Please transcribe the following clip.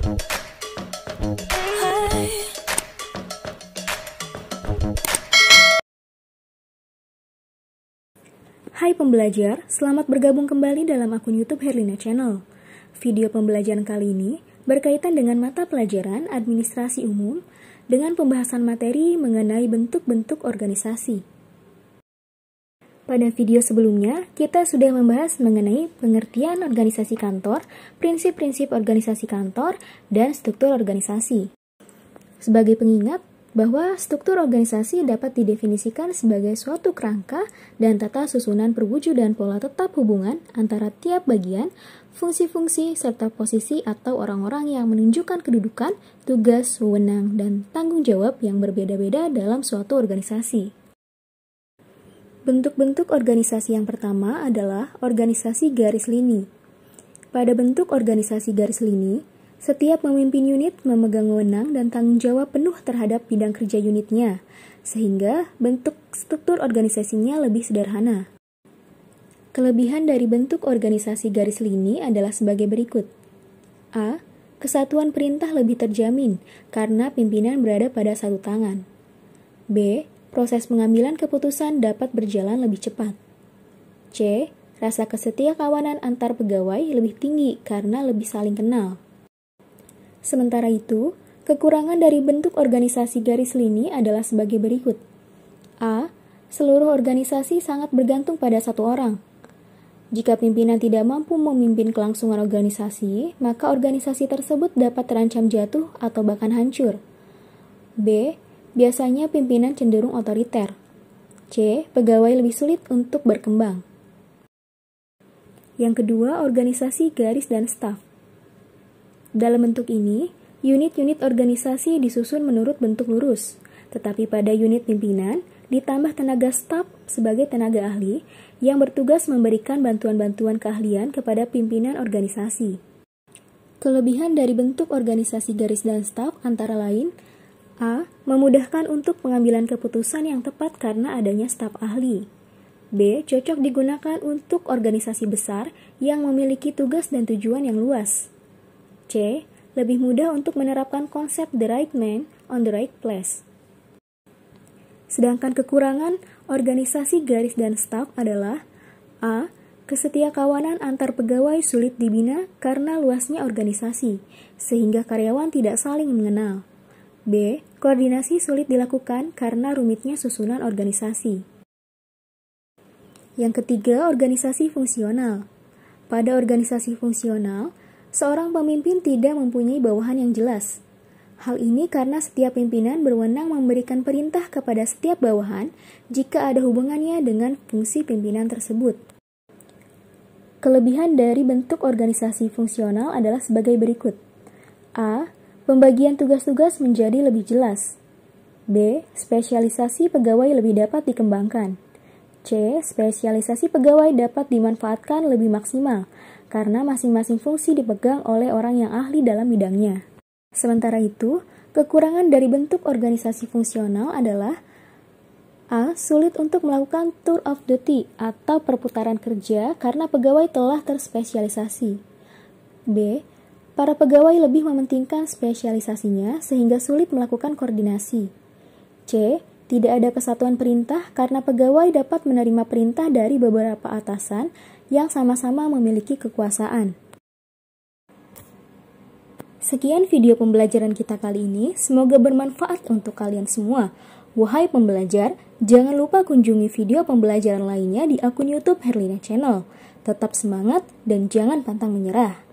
Hai pembelajar, selamat bergabung kembali dalam akun YouTube Herlina Channel. Video pembelajaran kali ini berkaitan dengan mata pelajaran Administrasi Umum dengan pembahasan materi mengenai bentuk-bentuk organisasi. Pada video sebelumnya, kita sudah membahas mengenai pengertian organisasi kantor, prinsip-prinsip organisasi kantor, dan struktur organisasi. Sebagai pengingat, bahwa struktur organisasi dapat didefinisikan sebagai suatu kerangka dan tata susunan perwujudan pola tetap hubungan antara tiap bagian, fungsi-fungsi, serta posisi atau orang-orang yang menunjukkan kedudukan, tugas, wewenang, dan tanggung jawab yang berbeda-beda dalam suatu organisasi. Bentuk-bentuk organisasi yang pertama adalah organisasi garis lini. Pada bentuk organisasi garis lini, setiap pemimpin unit memegang wewenang dan tanggung jawab penuh terhadap bidang kerja unitnya, sehingga bentuk struktur organisasinya lebih sederhana. Kelebihan dari bentuk organisasi garis lini adalah sebagai berikut. A. Kesatuan perintah lebih terjamin, karena pimpinan berada pada satu tangan. B. Proses pengambilan keputusan dapat berjalan lebih cepat. C. Rasa kesetiakawanan antar pegawai lebih tinggi karena lebih saling kenal. Sementara itu, kekurangan dari bentuk organisasi garis lini adalah sebagai berikut. A. Seluruh organisasi sangat bergantung pada satu orang. Jika pimpinan tidak mampu memimpin kelangsungan organisasi, maka organisasi tersebut dapat terancam jatuh atau bahkan hancur. B. Biasanya pimpinan cenderung otoriter. C. Pegawai lebih sulit untuk berkembang. Yang kedua, organisasi garis dan staf. Dalam bentuk ini, unit-unit organisasi disusun menurut bentuk lurus, tetapi pada unit pimpinan ditambah tenaga staf sebagai tenaga ahli yang bertugas memberikan bantuan-bantuan keahlian kepada pimpinan organisasi. Kelebihan dari bentuk organisasi garis dan staf antara lain: A. Memudahkan untuk pengambilan keputusan yang tepat karena adanya staf ahli. B. Cocok digunakan untuk organisasi besar yang memiliki tugas dan tujuan yang luas. C. Lebih mudah untuk menerapkan konsep the right man on the right place. Sedangkan kekurangan organisasi garis dan staf adalah: A. Kesetiakawanan antar pegawai sulit dibina karena luasnya organisasi, sehingga karyawan tidak saling mengenal. B. Koordinasi sulit dilakukan karena rumitnya susunan organisasi. Yang ketiga, organisasi fungsional. Pada organisasi fungsional, seorang pemimpin tidak mempunyai bawahan yang jelas. Hal ini karena setiap pimpinan berwenang memberikan perintah kepada setiap bawahan jika ada hubungannya dengan fungsi pimpinan tersebut. Kelebihan dari bentuk organisasi fungsional adalah sebagai berikut. A. Pembagian tugas-tugas menjadi lebih jelas. B. Spesialisasi pegawai lebih dapat dikembangkan. C. Spesialisasi pegawai dapat dimanfaatkan lebih maksimal karena masing-masing fungsi dipegang oleh orang yang ahli dalam bidangnya. Sementara itu, kekurangan dari bentuk organisasi fungsional adalah: A. Sulit untuk melakukan tour of duty atau perputaran kerja karena pegawai telah terspesialisasi. B. Para pegawai lebih mementingkan spesialisasinya sehingga sulit melakukan koordinasi. C. Tidak ada kesatuan perintah karena pegawai dapat menerima perintah dari beberapa atasan yang sama-sama memiliki kekuasaan. Sekian video pembelajaran kita kali ini, semoga bermanfaat untuk kalian semua. Wahai pembelajar, jangan lupa kunjungi video pembelajaran lainnya di akun YouTube Herlina Channel. Tetap semangat dan jangan pantang menyerah.